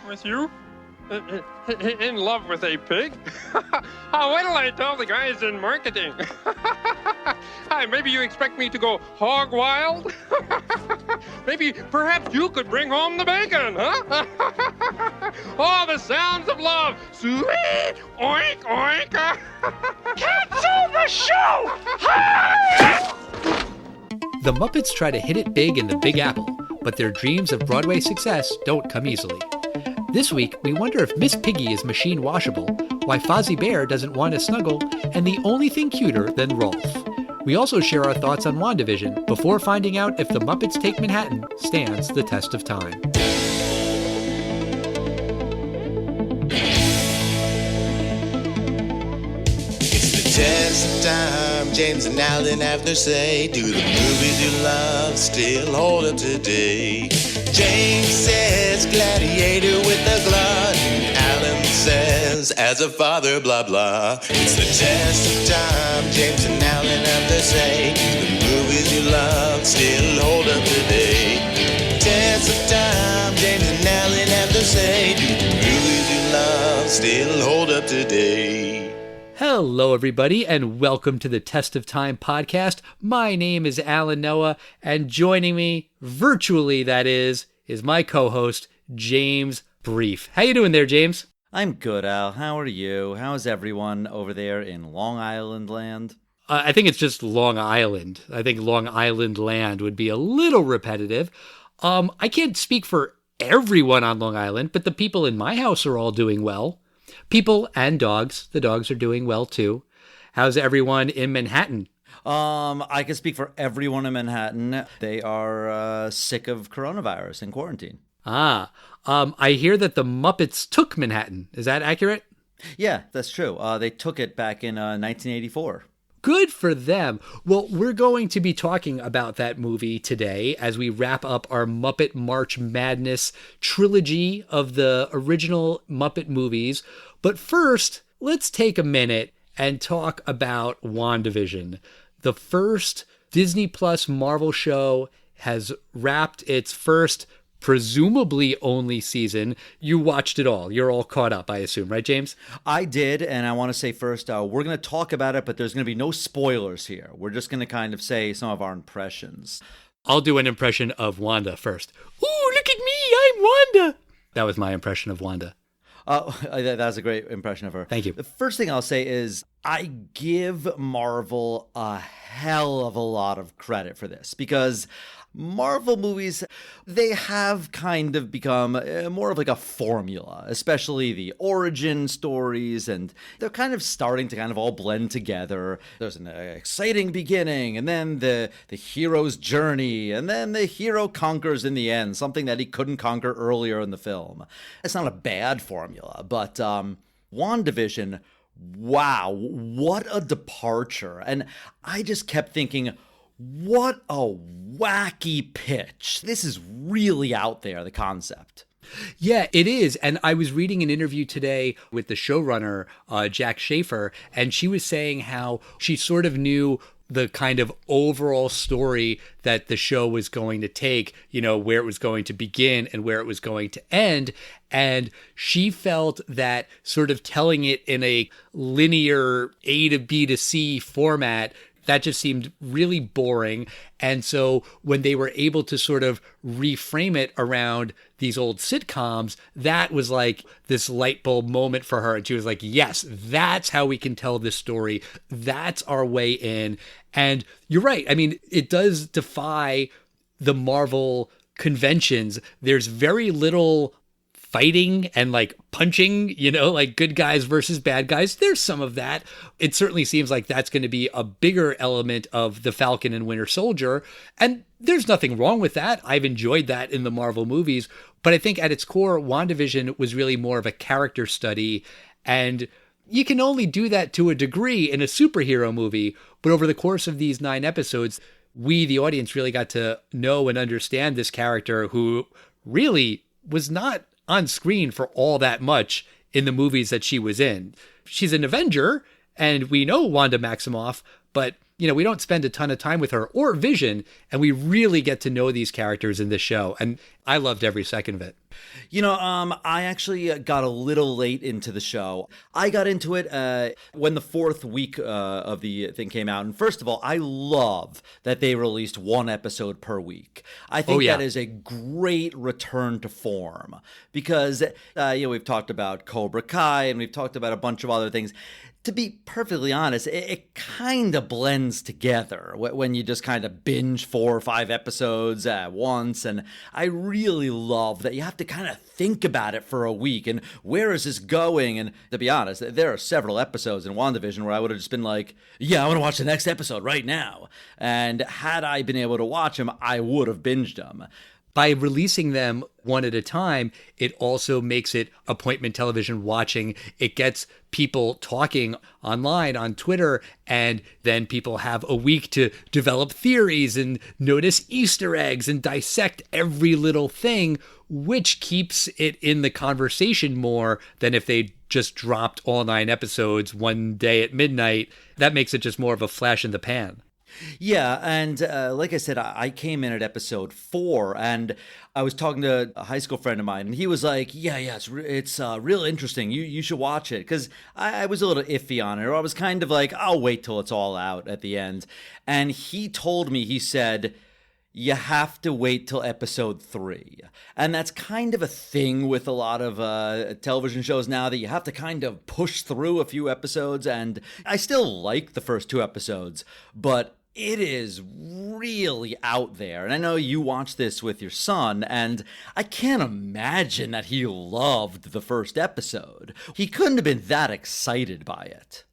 With you? In love with a pig? Oh, wait till I tell the guys in marketing. Hi, maybe you expect me to go hog wild? Maybe, perhaps you could bring home the bacon, huh? Oh, the sounds of love. Sweet, oink, oink. Cancel the show! The Muppets try to hit it big in the Big Apple, but their dreams of Broadway success don't come easily. This week, we wonder if Miss Piggy is machine washable, why Fozzie Bear doesn't want to snuggle, and the only thing cuter than Rowlf. We also share our thoughts on WandaVision before finding out if the Muppets Take Manhattan stands the test of time. Test of time, James and Alan have their say. Do the movies you love still hold up today? James says gladiator with a glut. Alan says as a father blah blah. It's the test of time, James and Alan have their say. Do the movies you love still hold up today? Test of time, James and Alan have their say. Do the movies you love still hold up today? Hello, everybody, and welcome to the Test of Time podcast. My name is Alan Noah, and joining me, virtually that is my co-host, James Brief. How you doing there, James? I'm good, Al. How are you? How's everyone over there in Long Island land? I think it's just Long Island. I think Long Island land would be a little repetitive. I can't speak for everyone on Long Island, but the people in my house are all doing well. People and dogs. The dogs are doing well, too. How's everyone in Manhattan? I can speak for everyone in Manhattan. They are sick of coronavirus and quarantine. I hear that the Muppets took Manhattan. Is that accurate? Yeah, that's true. They took it back in 1984. Good for them. Well, we're going to be talking about that movie today as we wrap up our Muppet March Madness trilogy of the original Muppet movies. But first, let's take a minute and talk about WandaVision. The first Disney Plus Marvel show has wrapped its first, presumably only season. You watched it all. You're all caught up, I assume, right, James? I did, and I want to say first, we're going to talk about it, but there's going to be no spoilers here. We're just going to kind of say some of our impressions. I'll do an impression of Wanda first. Ooh, look at me, I'm Wanda! That was my impression of Wanda. That was a great impression of her. Thank you. The first thing I'll say is I give Marvel a hell of a lot of credit for this because Marvel movies, they have kind of become more of like a formula, especially the origin stories, and they're kind of starting to kind of all blend together. There's an exciting beginning, and then the hero's journey, and then the hero conquers in the end, something that he couldn't conquer earlier in the film. It's not a bad formula, but WandaVision, wow, what a departure. And I just kept thinking, what a wacky pitch. This is really out there, the concept. Yeah, it is. And I was reading an interview today with the showrunner, Jack Schaefer, and she was saying how she sort of knew the kind of overall story that the show was going to take, you know, where it was going to begin and where it was going to end. And she felt that sort of telling it in a linear A to B to C format, that just seemed really boring. And so when they were able to sort of reframe it around these old sitcoms, that was like this light bulb moment for her. And she was like, yes, that's how we can tell this story. That's our way in. And you're right. I mean, it does defy the Marvel conventions. There's very little fighting and like punching, you know, like good guys versus bad guys. There's some of that. It certainly seems like that's going to be a bigger element of the Falcon and Winter Soldier. And there's nothing wrong with that. I've enjoyed that in the Marvel movies. But I think at its core, WandaVision was really more of a character study. And you can only do that to a degree in a superhero movie. But over the course of these 9 episodes, we, the audience, really got to know and understand this character who really was not on screen for all that much in the movies that she was in. She's an Avenger, and we know Wanda Maximoff, but we don't spend a ton of time with her or Vision, and we really get to know these characters in this show. And I loved every second of it. I actually got a little late into the show. I got into it when the fourth week of the thing came out. And first of all, I love that they released one episode per week. I think that is a great return to form because, we've talked about Cobra Kai and we've talked about a bunch of other things. To be perfectly honest, it kind of blends together when you just kind of binge 4 or 5 episodes at once. And I really love that you have to kind of think about it for a week. And where is this going? And to be honest, there are several episodes in WandaVision where I would have just been like, yeah, I want to watch the next episode right now. And had I been able to watch them, I would have binged them. By releasing them one at a time, it also makes it appointment television watching. It gets people talking online on Twitter, and then people have a week to develop theories and notice Easter eggs and dissect every little thing, which keeps it in the conversation more than if they just dropped all 9 episodes one day at midnight. That makes it just more of a flash in the pan. Yeah, and like I said, I came in at episode 4, and I was talking to a high school friend of mine, and he was like, yeah, it's real interesting. You should watch it, because I was a little iffy on it, or I was kind of like, I'll wait till it's all out at the end. And he told me, he said, you have to wait till episode 3. And that's kind of a thing with a lot of television shows now, that you have to kind of push through a few episodes. And I still like the first 2 episodes, but it is really out there. And I know you watched this with your son, and I can't imagine that he loved the first episode. He couldn't have been that excited by it.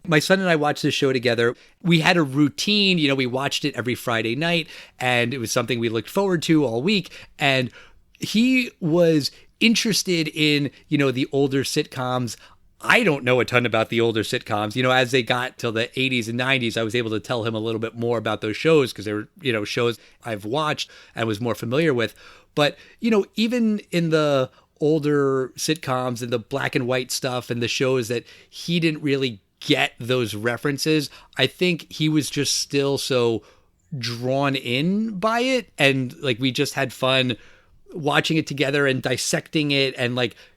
My son and I watched this show together. We had a routine, we watched it every Friday night, and it was something we looked forward to all week. And he was interested in, the older sitcoms. I don't know a ton about the older sitcoms. As they got till the 80s and 90s, I was able to tell him a little bit more about those shows because they were, shows I've watched and was more familiar with. But, even in the older sitcoms and the black and white stuff and the shows that he didn't really get those references, I think he was just still so drawn in by it. And we just had fun watching it together and dissecting it and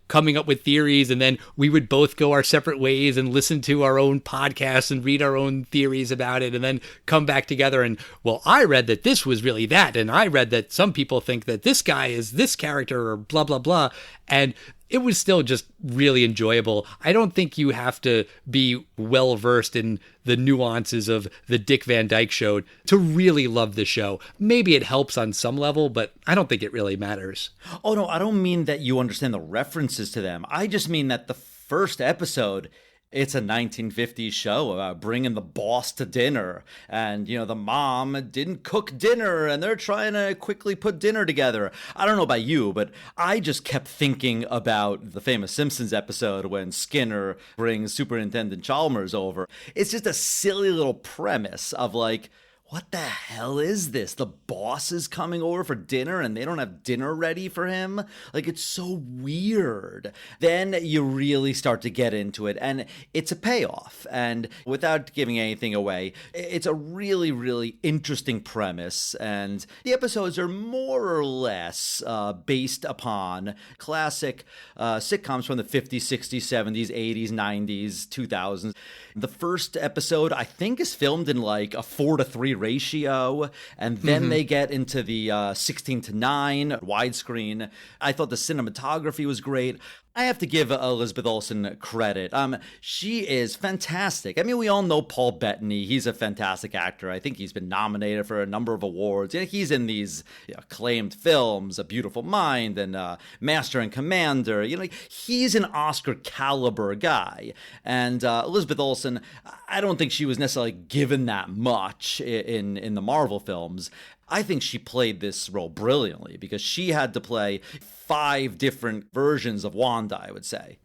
coming up with theories, and then we would both go our separate ways and listen to our own podcasts and read our own theories about it, and then come back together and, well, I read that this was really that, and I read that some people think that this guy is this character, or blah, blah, blah. And it was still just really enjoyable. I don't think you have to be well versed in the nuances of the Dick Van Dyke Show to really love the show. Maybe it helps on some level, but I don't think it really matters. Oh, no, I don't mean that you understand the references to them. I just mean that the first episode, it's a 1950s show about bringing the boss to dinner. And, the mom didn't cook dinner and they're trying to quickly put dinner together. I don't know about you, but I just kept thinking about the famous Simpsons episode when Skinner brings Superintendent Chalmers over. It's just a silly little premise of what the hell is this? The boss is coming over for dinner and they don't have dinner ready for him? It's so weird. Then you really start to get into it, and it's a payoff. And without giving anything away, it's a really, really interesting premise. And the episodes are more or less based upon classic sitcoms from the 50s, 60s, 70s, 80s, 90s, 2000s. The first episode, I think, is filmed in a 4:3 ratio, and then they get into the 16:9 widescreen. I thought the cinematography was great. I have to give Elizabeth Olsen credit. She is fantastic. I mean, we all know Paul Bettany. He's a fantastic actor. I think he's been nominated for a number of awards. He's in these acclaimed films, A Beautiful Mind and Master and Commander. He's an Oscar caliber guy. And Elizabeth Olsen, I don't think she was necessarily given that much in the Marvel films. I think she played this role brilliantly because she had to play 5 different versions of Wanda, I would say.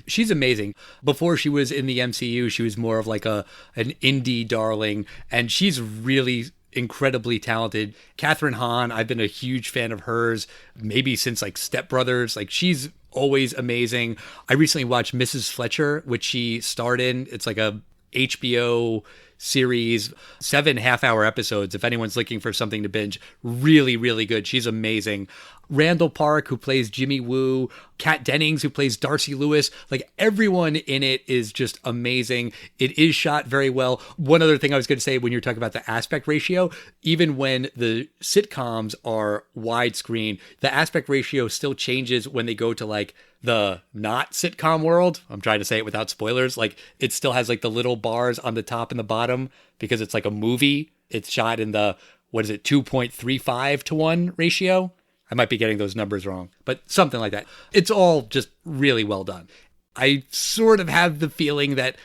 She's amazing. Before she was in the MCU, she was more of an indie darling, and she's really incredibly talented. Catherine Hahn, I've been a huge fan of hers, maybe since Step Brothers. She's always amazing. I recently watched Mrs. Fletcher, which she starred in. It's a HBO series, 7 half-hour episodes. If anyone's looking for something to binge, really, really good. She's amazing. Randall Park, who plays Jimmy Woo, Kat Dennings, who plays Darcy Lewis, like everyone in it is just amazing. It is shot very well. One other thing I was going to say when you're talking about the aspect ratio, even when the sitcoms are widescreen, the aspect ratio still changes when they go to like the not sitcom world. I'm trying to say it without spoilers. Like it still has like the little bars on the top and the bottom because it's like a movie. It's shot in the, 2.35 to 1 ratio. I might be getting those numbers wrong, but something like that. It's all just really well done. I sort of have the feeling that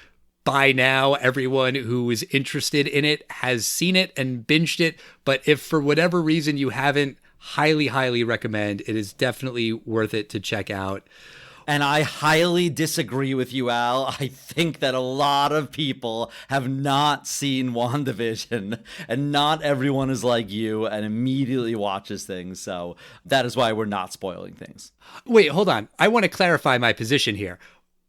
by now, everyone who is interested in it has seen it and binged it. But if for whatever reason you haven't, highly, highly recommend. It is definitely worth it to check out. And I highly disagree with you, Al. I think that a lot of people have not seen WandaVision, and not everyone is like you and immediately watches things. So that is why we're not spoiling things. Wait, hold on. I want to clarify my position here.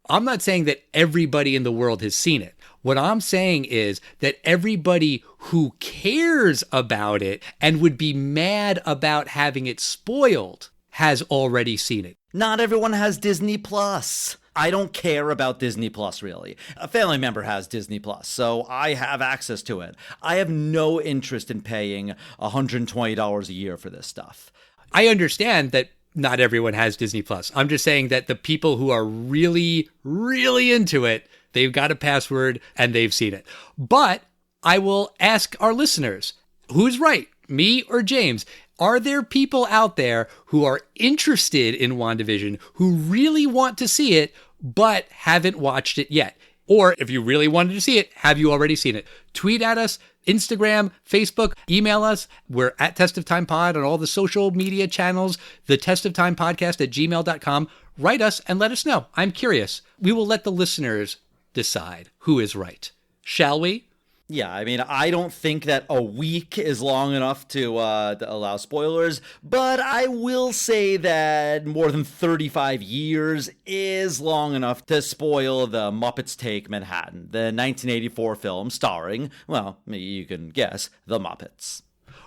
I'm not saying that everybody in the world has seen it. What I'm saying is that everybody who cares about it and would be mad about having it spoiled has already seen it. Not everyone has Disney Plus. I don't care about Disney Plus, really. A family member has Disney Plus, so I have access to it. I have no interest in paying $120 a year for this stuff. I understand that not everyone has Disney Plus. I'm just saying that the people who are really, really into it, they've got a password and they've seen it. But I will ask our listeners, who's right, me or James? Are there people out there who are interested in WandaVision, who really want to see it, but haven't watched it yet? Or if you really wanted to see it, have you already seen it? Tweet at us, Instagram, Facebook, email us. We're at Test of Time Pod on all the social media channels, the Test of Time Podcast at gmail.com. Write us and let us know. I'm curious. We will let the listeners decide who is right. Shall we? Yeah, I mean, I don't think that a week is long enough to allow spoilers, but I will say that more than 35 years is long enough to spoil the Muppets Take Manhattan, the 1984 film starring, well, you can guess, the Muppets.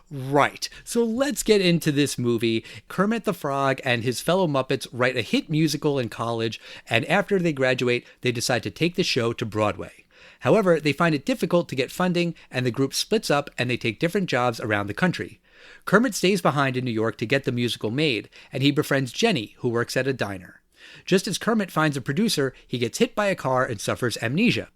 Right. So let's get into this movie. Kermit the Frog and his fellow Muppets write a hit musical in college, and after they graduate, they decide to take the show to Broadway. However, they find it difficult to get funding, and the group splits up and they take different jobs around the country. Kermit stays behind in New York to get the musical made, and he befriends Jenny, who works at a diner. Just as Kermit finds a producer, he gets hit by a car and suffers amnesia.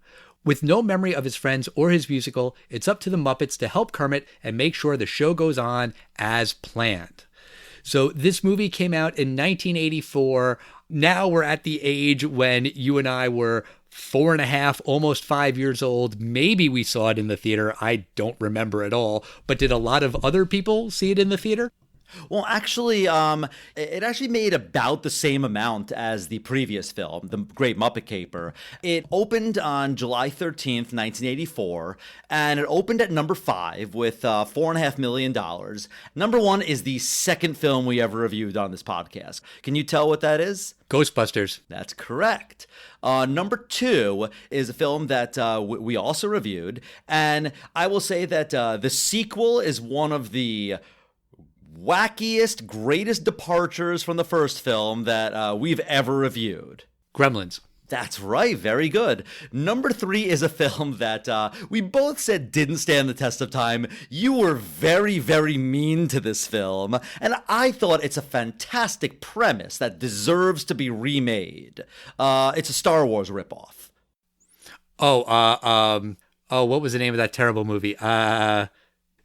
With no memory of his friends or his musical, it's up to the Muppets to help Kermit and make sure the show goes on as planned. So this movie came out in 1984. Now we're at the age when you and I were 4.5, almost 5 years old. Maybe we saw it in the theater. I don't remember at all. But did a lot of other people see it in the theater? Well, actually, it actually made about the same amount as the previous film, The Great Muppet Caper. It opened on July 13th, 1984, and it opened at number 5 with $4.5 million. Number 1 is the second film we ever reviewed on this podcast. Can you tell what that is? Ghostbusters. That's correct. Number 2 is a film that we also reviewed, and I will say that the sequel is one of the wackiest, greatest departures from the first film that we've ever reviewed. Gremlins. That's right. Very good. Number 3 is a film that we both said didn't stand the test of time. You were very, very mean to this film, and I thought it's a fantastic premise that deserves to be remade. It's a Star Wars ripoff. What was the name of that terrible movie?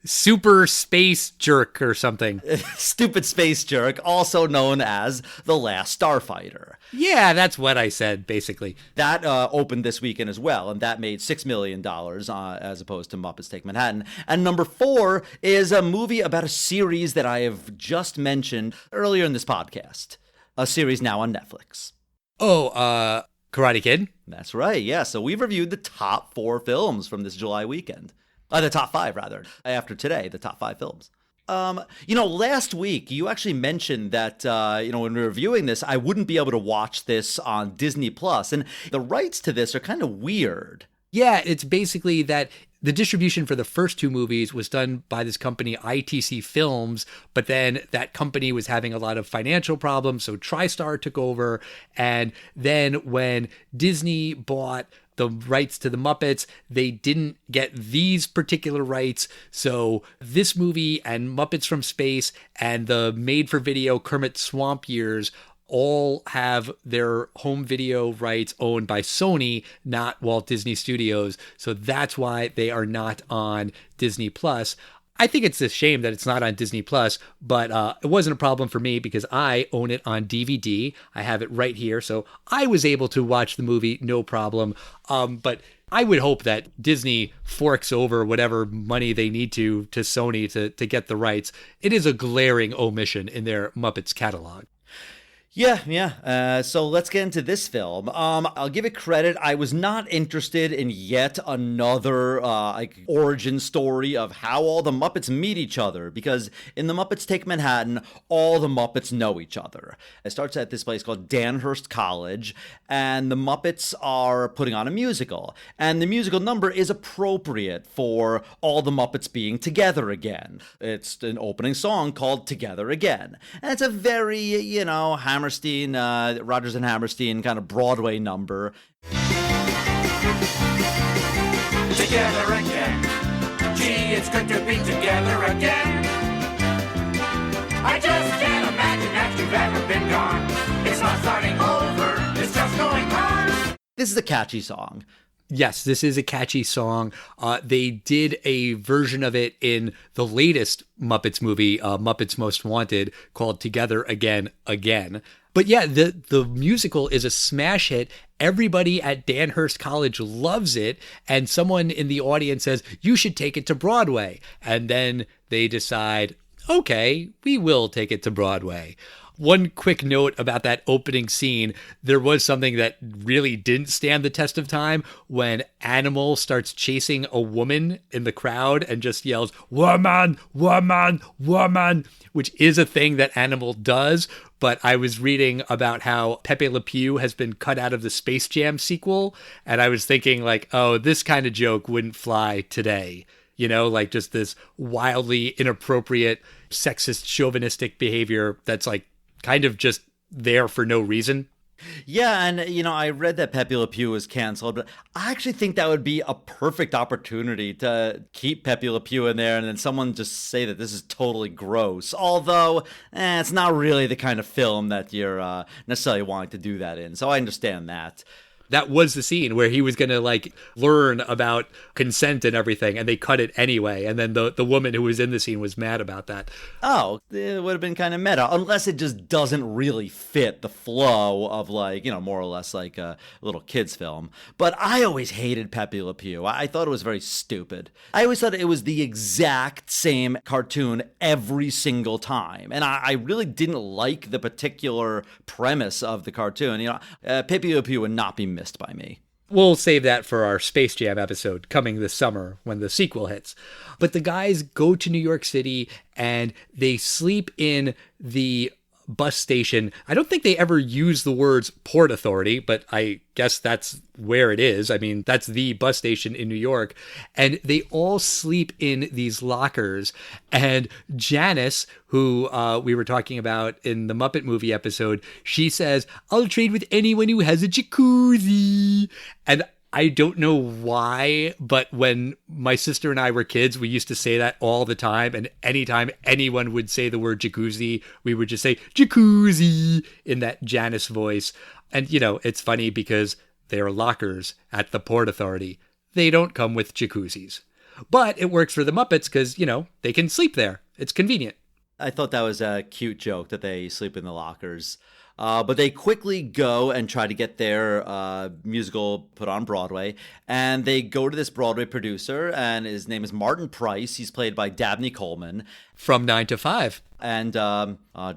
Super Space Jerk or something. Stupid Space Jerk, also known as The Last Starfighter. Yeah, that's what I said, basically. That opened this weekend as well, and that made $6 million as opposed to Muppets Take Manhattan. And number 4 is a movie about a series that I have just mentioned earlier in this podcast. A series now on Netflix. Karate Kid? That's right, yeah. So we've reviewed the top 4 films from this July weekend. The top 5, rather. After today, the top 5 films. Last week, you actually mentioned that, when we were reviewing this, I wouldn't be able to watch this on Disney Plus. And the rights to this are kind of weird. Yeah, it's basically that the distribution for the first two movies was done by this company, ITC Films, but then that company was having a lot of financial problems, so TriStar took over. And then when Disney bought the rights to the Muppets, they didn't get these particular rights. So this movie and Muppets from Space and the made-for-video Kermit Swamp Years all have their home video rights owned by Sony, not Walt Disney Studios. So that's why they are not on Disney Plus. I think it's a shame that it's not on Disney Plus, but it wasn't a problem for me because I own it on DVD. I have it right here. So I was able to watch the movie, no problem. But I would hope that Disney forks over whatever money they need to Sony to get the rights. It is a glaring omission in their Muppets catalog. Yeah. So let's get into this film. I'll give it credit. I was not interested in yet another origin story of how all the Muppets meet each other, because in the Muppets Take Manhattan, all the Muppets know each other. It starts at this place called Danhurst College, and the Muppets are putting on a musical. And the musical number is appropriate for all the Muppets being together again. It's an opening song called Together Again. And it's a very, Hammerstein, Rodgers and Hammerstein kind of Broadway number. Together again. Gee, it's good to be together again. I just can't imagine that you've ever been gone. It's not starting over, it's just going on. This is a catchy song. Yes, this is a catchy song. They did a version of it in the latest Muppets movie, Muppets Most Wanted, called Together Again, Again. But yeah, the musical is a smash hit. Everybody at Danhurst College loves it. And someone in the audience says, you should take it to Broadway. And then they decide, okay, we will take it to Broadway. One quick note about that opening scene, there was something that really didn't stand the test of time when Animal starts chasing a woman in the crowd and just yells, woman, woman, woman, which is a thing that Animal does. But I was reading about how Pepe Le Pew has been cut out of the Space Jam sequel. And I was thinking oh, this kind of joke wouldn't fly today. Just this wildly inappropriate, sexist, chauvinistic behavior that's kind of just there for no reason. Yeah, and I read that Pepe Le Pew was canceled, but I actually think that would be a perfect opportunity to keep Pepe Le Pew in there and then someone just say that this is totally gross. Although, it's not really the kind of film that you're necessarily wanting to do that in, so I understand that. That was the scene where he was going to learn about consent and everything, and they cut it anyway. And then the woman who was in the scene was mad about that. Oh, it would have been kind of meta, unless it just doesn't really fit the flow of more or less like a little kid's film. But I always hated Pepe Le Pew. I thought it was very stupid. I always thought it was the exact same cartoon every single time. And I really didn't like the particular premise of the cartoon. Pepe Le Pew would not be missed by me. We'll save that for our Space Jam episode coming this summer when the sequel hits. But the guys go to New York City and they sleep in the bus station. I don't think they ever use the words Port Authority, but I guess that's where it is. I mean, that's the bus station in New York. And they all sleep in these lockers. And Janice, who we were talking about in the Muppet movie episode, she says, I'll trade with anyone who has a jacuzzi. And I don't know why, but when my sister and I were kids, we used to say that all the time. And anytime anyone would say the word jacuzzi, we would just say jacuzzi in that Janice voice. And, it's funny because they are lockers at the Port Authority. They don't come with jacuzzis. But it works for the Muppets because, they can sleep there. It's convenient. I thought that was a cute joke that they sleep in the lockers. But they quickly go and try to get their musical put on Broadway. And they go to this Broadway producer, and his name is Martin Price. He's played by Dabney Coleman. From 9 to 5. and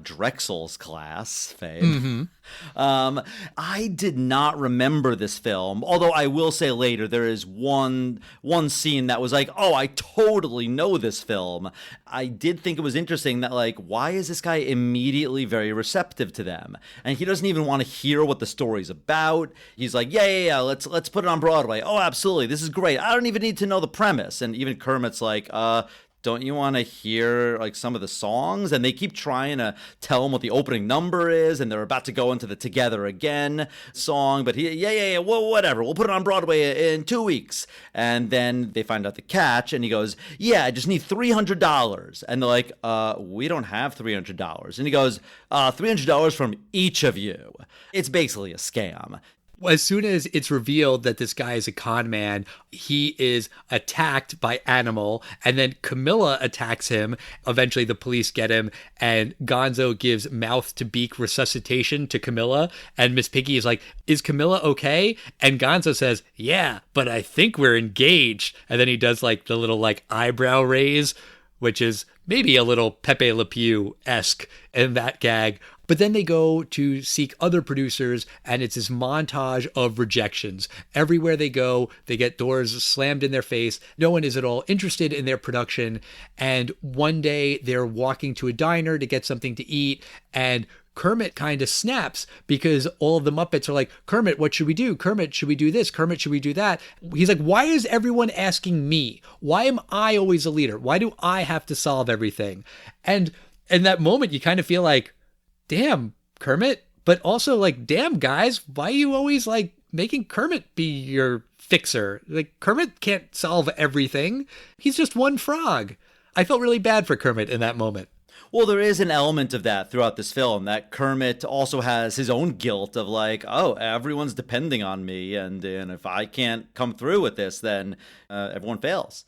Drexel's class fame. I did not remember this film, although I will say later there is one scene that was like, oh, I totally know this film. I did think it was interesting that, like, why is this guy immediately very receptive to them? And he doesn't even want to hear what the story's about. He's like, yeah, let's put it on Broadway. Oh, absolutely, this is great. I don't even need to know the premise. And even Kermit's like, don't you want to hear like some of the songs? And they keep trying to tell him what the opening number is, and they're about to go into the Together Again song, but yeah, well, whatever, we'll put it on Broadway in 2 weeks. And then they find out the catch, and he goes, yeah, I just need $300. And they're like, we don't have $300. And he goes, $300 from each of you. It's basically a scam. As soon as it's revealed that this guy is a con man, he is attacked by Animal, and then Camilla attacks him. Eventually, the police get him, and Gonzo gives mouth-to-beak resuscitation to Camilla, and Miss Piggy is like, is Camilla okay? And Gonzo says, yeah, but I think we're engaged. And then he does like the little like eyebrow raise, which is maybe a little Pepe Le Pew-esque in that gag. But then they go to seek other producers, and it's this montage of rejections. Everywhere they go, they get doors slammed in their face. No one is at all interested in their production. And one day they're walking to a diner to get something to eat, and Kermit kind of snaps because all of the Muppets are like, Kermit, what should we do? Kermit, should we do this? Kermit, should we do that? He's like, why is everyone asking me? Why am I always a leader? Why do I have to solve everything? And in that moment, you kind of feel like, damn, Kermit, but also like, damn, guys, why are you always like making Kermit be your fixer? Like, Kermit can't solve everything. He's just one frog. I felt really bad for Kermit in that moment. Well, there is an element of that throughout this film, that Kermit also has his own guilt of like, oh, everyone's depending on me, and if I can't come through with this, then everyone fails.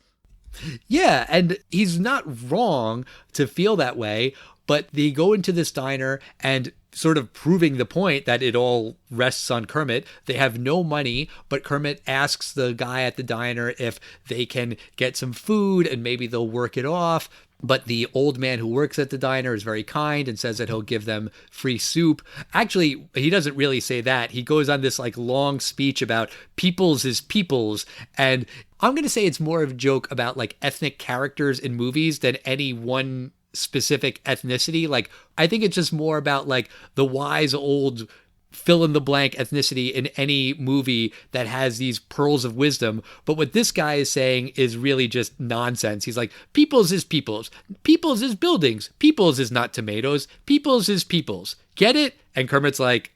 Yeah, and he's not wrong to feel that way, but they go into this diner and sort of proving the point that it all rests on Kermit. They have no money, but Kermit asks the guy at the diner if they can get some food and maybe they'll work it off. But the old man who works at the diner is very kind and says that he'll give them free soup. Actually, he doesn't really say that. He goes on this like long speech about peoples is peoples. And I'm going to say it's more of a joke about like ethnic characters in movies than any one specific ethnicity. Like, I think it's just more about like the wise old fill in the blank ethnicity in any movie that has these pearls of wisdom. But what this guy is saying is really just nonsense. He's like, peoples is peoples. Peoples is buildings. Peoples is not tomatoes. Peoples is peoples. Get it? And Kermit's like,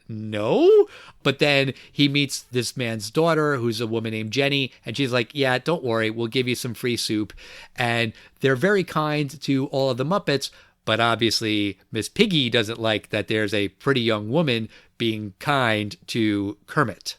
no. But then he meets this man's daughter, who's a woman named Jenny, and she's like, yeah, don't worry, we'll give you some free soup. And they're very kind to all of the Muppets, but obviously Miss Piggy doesn't like that there's a pretty young woman being kind to Kermit.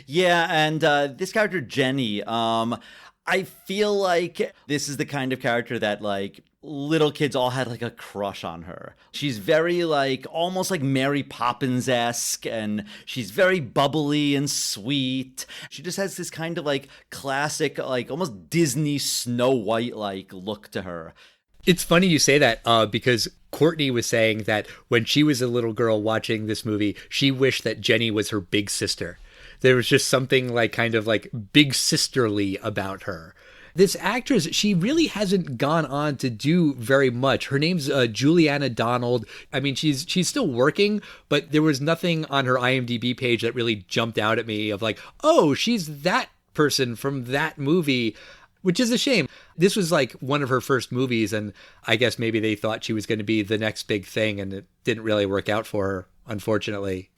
Yeah, and this character, Jenny, I feel like this is the kind of character that, like, little kids all had like a crush on her. She's very like almost like Mary Poppins-esque, and she's very bubbly and sweet. She just has this kind of like classic, like almost Disney Snow White like look to her. It's funny you say that because Courtney was saying that when she was a little girl watching this movie, she wished that Jenny was her big sister. There was just something like kind of like big sisterly about her. This actress, she really hasn't gone on to do very much. Her name's Juliana Donald. I mean, she's still working, but there was nothing on her IMDb page that really jumped out at me of like, oh, she's that person from that movie, which is a shame. This was like one of her first movies, and I guess maybe they thought she was going to be the next big thing, and it didn't really work out for her, unfortunately.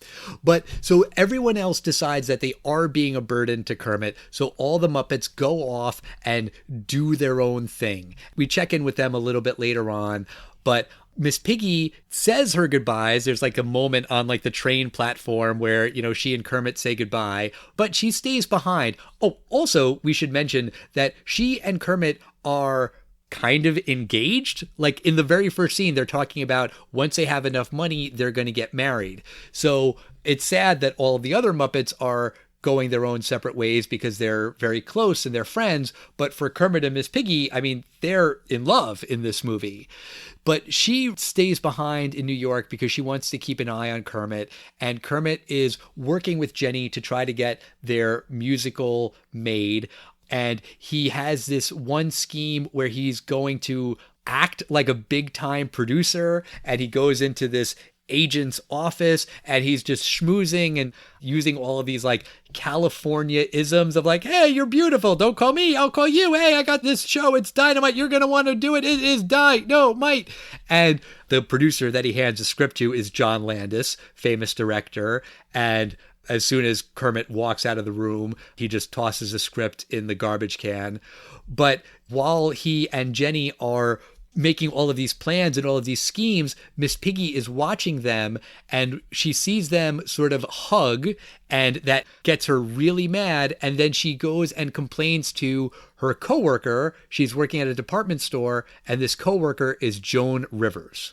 But so everyone else decides that they are being a burden to Kermit, so all the Muppets go off and do their own thing. We check in with them a little bit later on, but Miss Piggy says her goodbyes. There's like a moment on like the train platform where, you know, she and Kermit say goodbye, but she stays behind. Oh, also, we should mention that she and Kermit are kind of engaged. Like in the very first scene, they're talking about once they have enough money, they're going to get married. So it's sad that all of the other Muppets are going their own separate ways because they're very close and they're friends. But for Kermit and Miss Piggy, I mean, they're in love in this movie. But she stays behind in New York because she wants to keep an eye on Kermit. And Kermit is working with Jenny to try to get their musical made. And he has this one scheme where he's going to act like a big time producer, and he goes into this agent's office and he's just schmoozing and using all of these like California isms of like, hey, you're beautiful, don't call me, I'll call you, hey, I got this show, it's dynamite, you're gonna want to do it, it is dynamite. And the producer that he hands the script to is John Landis, famous director, and as soon as Kermit walks out of the room, he just tosses the script in the garbage can. But while he and Jenny are making all of these plans and all of these schemes, Miss Piggy is watching them and she sees them sort of hug, and that gets her really mad. And then she goes and complains to her coworker. She's working at a department store, and this coworker is Joan Rivers.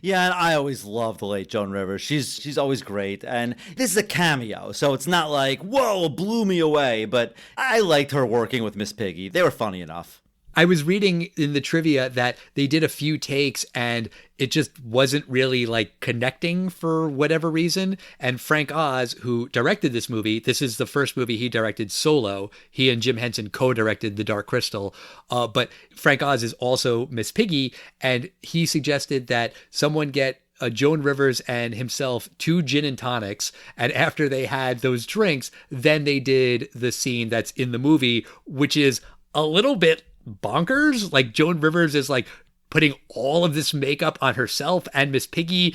Yeah, and I always loved the late Joan Rivers. She's always great. And this is a cameo, so it's not like, whoa, blew me away. But I liked her working with Miss Piggy. They were funny enough. I was reading in the trivia that they did a few takes and it just wasn't really like connecting for whatever reason. And Frank Oz, who directed this movie, this is the first movie he directed solo. He and Jim Henson co-directed The Dark Crystal. But Frank Oz is also Miss Piggy, and he suggested that someone get Joan Rivers and himself 2 gin and tonics, and after they had those drinks, then they did the scene that's in the movie, which is a little bit bonkers. Like, Joan Rivers is like putting all of this makeup on herself and Miss Piggy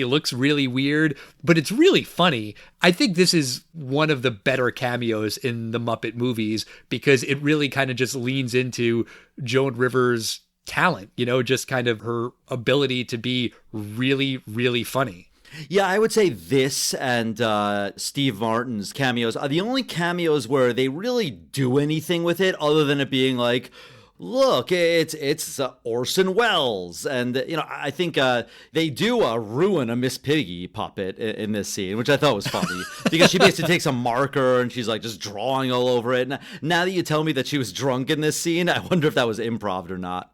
looks really weird, but it's really funny. I think this is one of the better cameos in the Muppet movies because it really kind of just leans into Joan Rivers' talent, you know, just kind of her ability to be really, really funny. Yeah, I would say this and Steve Martin's cameos are the only cameos where they really do anything with it other than it being like, look, it's Orson Welles. And, you know, I think they do ruin a Miss Piggy puppet in this scene, which I thought was funny because she basically takes a marker and she's like just drawing all over it. Now that you tell me that she was drunk in this scene, I wonder if that was improv or not.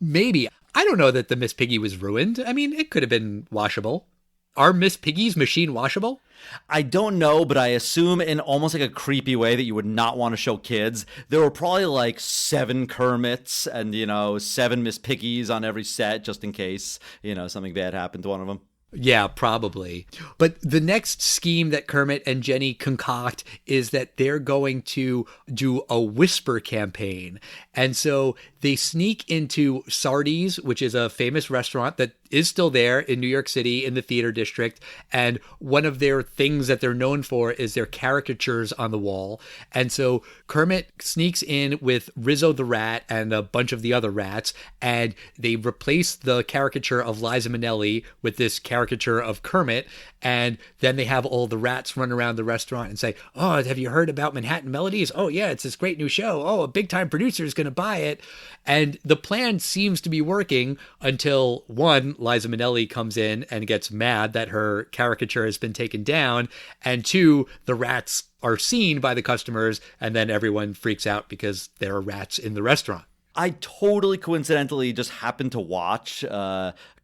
Maybe. I don't know that the Miss Piggy was ruined. I mean, it could have been washable. Are Miss Piggy's machine washable? I don't know, but I assume in almost like a creepy way that you would not want to show kids. There were probably like 7 Kermits and, you know, 7 Miss Piggies on every set just in case, you know, something bad happened to one of them. Yeah, probably. But the next scheme that Kermit and Jenny concoct is that they're going to do a whisper campaign. And so they sneak into Sardi's, which is a famous restaurant that is still there in New York City in the theater district. And one of their things that they're known for is their caricatures on the wall. And so Kermit sneaks in with Rizzo the Rat and a bunch of the other rats, and they replace the caricature of Liza Minnelli with this caricature of Kermit. And then they have all the rats run around the restaurant and say, oh, have you heard about Manhattan Melodies? Oh, yeah, it's this great new show. Oh, a big-time producer is going to buy it. And the plan seems to be working until, one, Liza Minnelli comes in and gets mad that her caricature has been taken down, and 2, the rats are seen by the customers, and then everyone freaks out because there are rats in the restaurant. I totally coincidentally just happened to watch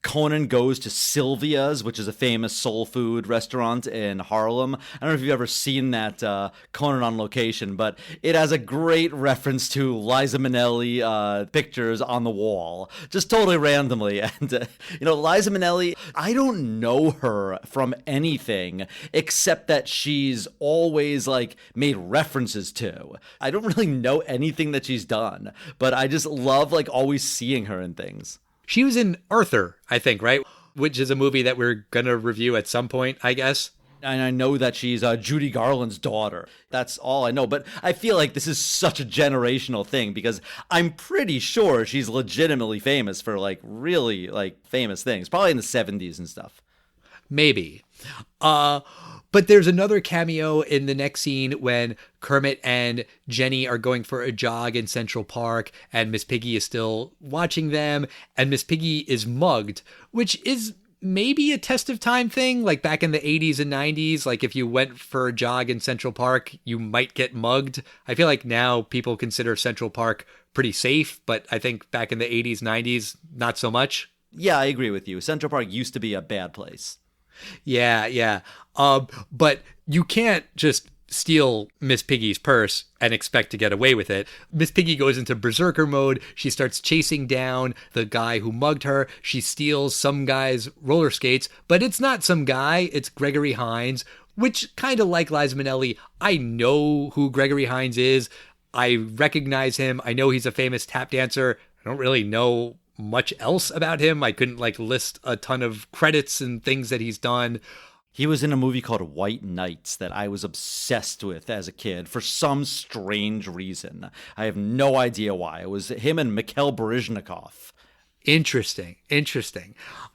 Conan Goes to Sylvia's, which is a famous soul food restaurant in Harlem. I don't know if you've ever seen that Conan on location, but it has a great reference to Liza Minnelli pictures on the wall, just totally randomly. And, you know, Liza Minnelli, I don't know her from anything except that she's always, like, made references to. I don't really know anything that she's done, but I just love, like, always seeing her in things. She was in Arthur, I think, right? Which is a movie that we're going to review at some point, I guess. And I know that she's Judy Garland's daughter. That's all I know. But I feel like this is such a generational thing because I'm pretty sure she's legitimately famous for, like, really, like, famous things. Probably in the 70s and stuff. Maybe. But there's another cameo in the next scene when Kermit and Jenny are going for a jog in Central Park, and Miss Piggy is still watching them, and Miss Piggy is mugged, which is maybe a test of time thing, like back in the 80s and 90s. Like if you went for a jog in Central Park, you might get mugged. I feel like now people consider Central Park pretty safe, but I think back in the 80s, 90s, not so much. Yeah, I agree with you. Central Park used to be a bad place. Yeah. But you can't just steal Miss Piggy's purse and expect to get away with it. Miss Piggy goes into berserker mode. She starts chasing down the guy who mugged her. She steals some guy's roller skates, but it's not some guy. It's Gregory Hines, which kind of like Liza Minnelli. I know who Gregory Hines is. I recognize him. I know he's a famous tap dancer. I don't really know much else about him. I couldn't list a ton of credits and things that he's done. He was in a movie called White Nights that I was obsessed with as a kid for some strange reason. I have no idea why. It was him and Mikhail Baryshnikov. Interesting.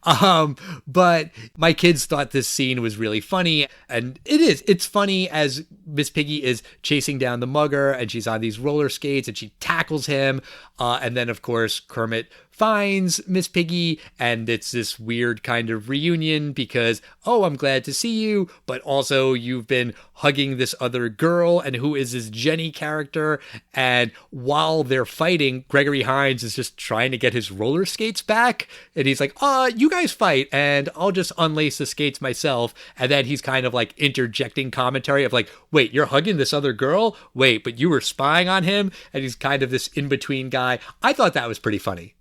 But my kids thought this scene was really funny, and it is. It's funny as Miss Piggy is chasing down the mugger, and she's on these roller skates, and she tackles him, and then, of course, Kermit finds Miss Piggy, and it's this weird kind of reunion because, oh, I'm glad to see you, but also you've been hugging this other girl, and who is this Jenny character? And while they're fighting, Gregory Hines is just trying to get his roller skates back, and he's like, you guys fight, and I'll just unlace the skates myself. And then he's kind of interjecting commentary of wait, you're hugging this other girl? Wait, but you were spying on him? And he's kind of this in-between guy. I thought that was pretty funny.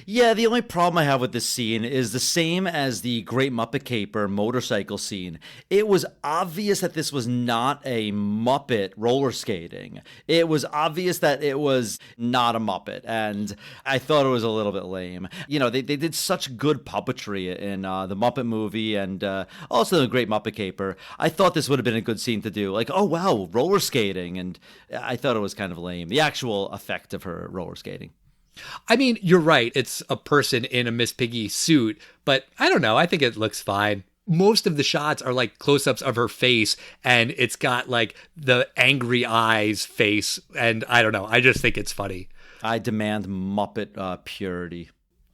Yeah, the only problem I have with this scene is the same as the Great Muppet Caper motorcycle scene. It was obvious that this was not a Muppet roller skating. It was obvious that it was not a Muppet, and I thought it was a little bit lame. You know, they did such good puppetry in the Muppet movie and also the Great Muppet Caper. I thought this would have been a good scene to do. Oh, wow, roller skating, and I thought it was kind of lame. The actual effect of her roller skating. I mean, you're right. It's a person in a Miss Piggy suit, but I don't know. I think it looks fine. Most of the shots are close-ups of her face, and it's got the angry eyes face, and I don't know. I just think it's funny. I demand Muppet purity.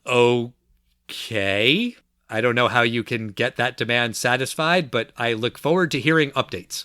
Okay. I don't know how you can get that demand satisfied, but I look forward to hearing updates.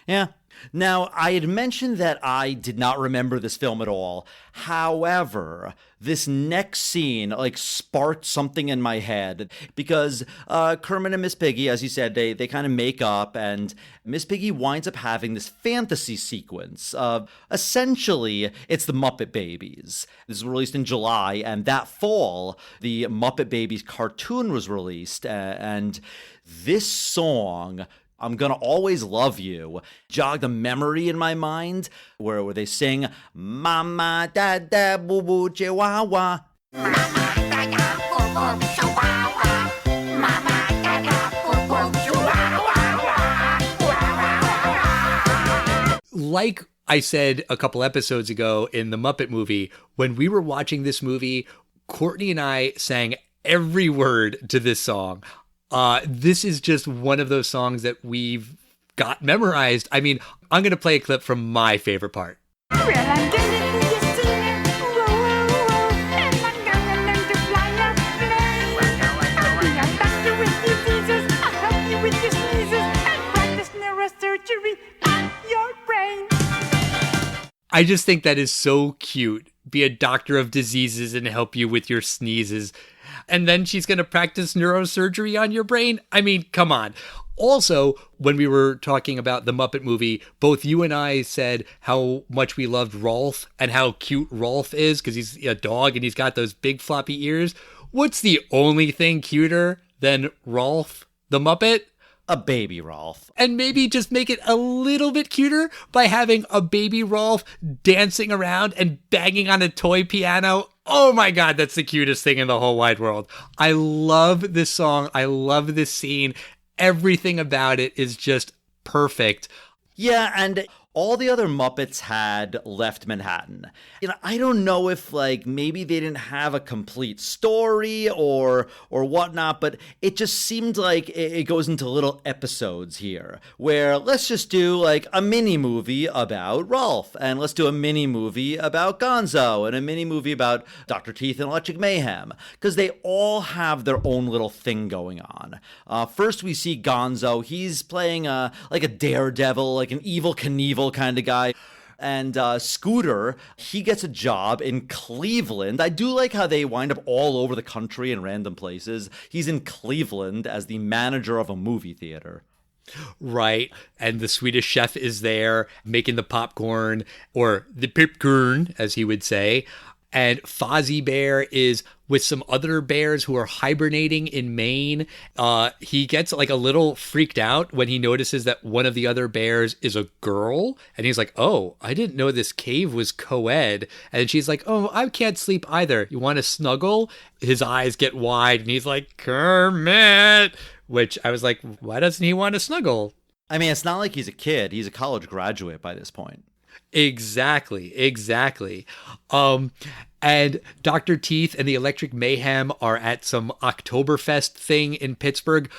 Yeah. Now, I had mentioned that I did not remember this film at all. However, this next scene, sparked something in my head because Kermit and Miss Piggy, as you said, they kind of make up, and Miss Piggy winds up having this fantasy sequence of, essentially, it's the Muppet Babies. This was released in July, and that fall, the Muppet Babies cartoon was released, and this song, I'm Gonna Always Love You, jogged a memory in my mind where they sing Mama, Dada, Boo Boo, Chihuahua. Mama, Dada, Boo Boo, Chihuahua. Mama, Dada, Boo Boo, Chihuahua. Like I said a couple episodes ago in the Muppet movie, when we were watching this movie, Courtney and I sang every word to this song. This is just one of those songs that we've got memorized. I mean, I'm going to play a clip from my favorite part. Well, I'm gonna be a singer, whoa, whoa, whoa, and I'm gonna learn to fly a plane. I'll be a doctor with diseases, I'll help you with your sneezes, and practice neurosurgery on your brain. I just think that is so cute. Be a doctor of diseases and help you with your sneezes. And then she's going to practice neurosurgery on your brain? I mean, come on. Also, when we were talking about the Muppet movie, both you and I said how much we loved Rowlf and how cute Rowlf is because he's a dog and he's got those big floppy ears. What's the only thing cuter than Rowlf the Muppet? A baby Rowlf. And maybe just make it a little bit cuter by having a baby Rowlf dancing around and banging on a toy piano. Oh my God, that's the cutest thing in the whole wide world. I love this song. I love this scene. Everything about it is just perfect. Yeah, and all the other Muppets had left Manhattan. I don't know if maybe they didn't have a complete story or whatnot, but it just seemed like it goes into little episodes here where let's just do a mini movie about Rowlf, and let's do a mini movie about Gonzo, and a mini movie about Dr. Teeth and Electric Mayhem, because they all have their own little thing going on. First we see Gonzo. He's playing a daredevil, an evil Knievel kind of guy. And Scooter, he gets a job in Cleveland. I do like how they wind up all over the country in random places. He's in Cleveland as the manager of a movie theater. Right. And the Swedish chef is there making the popcorn, or the popcorn, as he would say. And Fozzie Bear is with some other bears who are hibernating in Maine. He gets a little freaked out when he notices that one of the other bears is a girl. And he's like, oh, I didn't know this cave was co-ed. And she's like, oh, I can't sleep either. You want to snuggle? His eyes get wide and he's like, Kermit. Which I was like, why doesn't he want to snuggle? I mean, it's not like he's a kid. He's a college graduate by this point. Exactly. And Dr. Teeth and the Electric Mayhem are at some Oktoberfest thing in Pittsburgh.